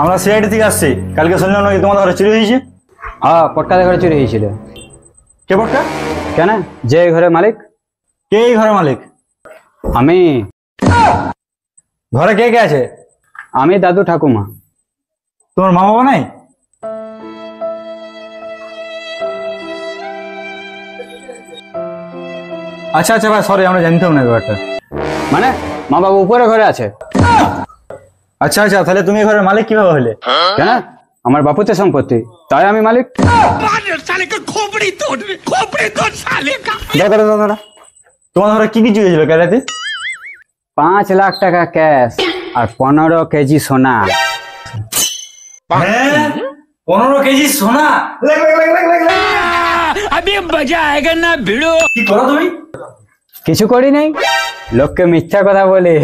আমরা সিআইডি থেকে আসছি। কালকে শুনলাম নাকি তোমাদের ঘরে চুরি হয়েছে। হ্যাঁ, পটকাদের ঘরে চুরি হয়েছিল। কে পটকা? কেন, যে ঘরের মালিক? কে এই ঘরের মালিক? আমি। ঘরে কে কে আছে? আমি, দাদু, ঠাকুমা। তোমার মা বাবা নাই? আচ্ছা আচ্ছা ভাই, সরি, আমরা জানতাম না ব্যাপারটা। মানে মা বাবা উপরে ঘরে আছে। আচ্ছা আচ্ছা, তাহলে তুমি এই ঘরের মালিক কিভাবে হলে? কেন, আমার বাপুতে সম্পত্তি, তাই আমি মালিক। দাদা দাদা দাদা, তোমার ঘরে কি কি চুরি হয়েছিল কাল রাতে? 5 লাখ টাকা ক্যাশ আর 15 কেজি সোনা। 15 কেজি সোনা? কি করো তুমি? কিছু করি নাই, লোককে মিথ্যা কথা বলে।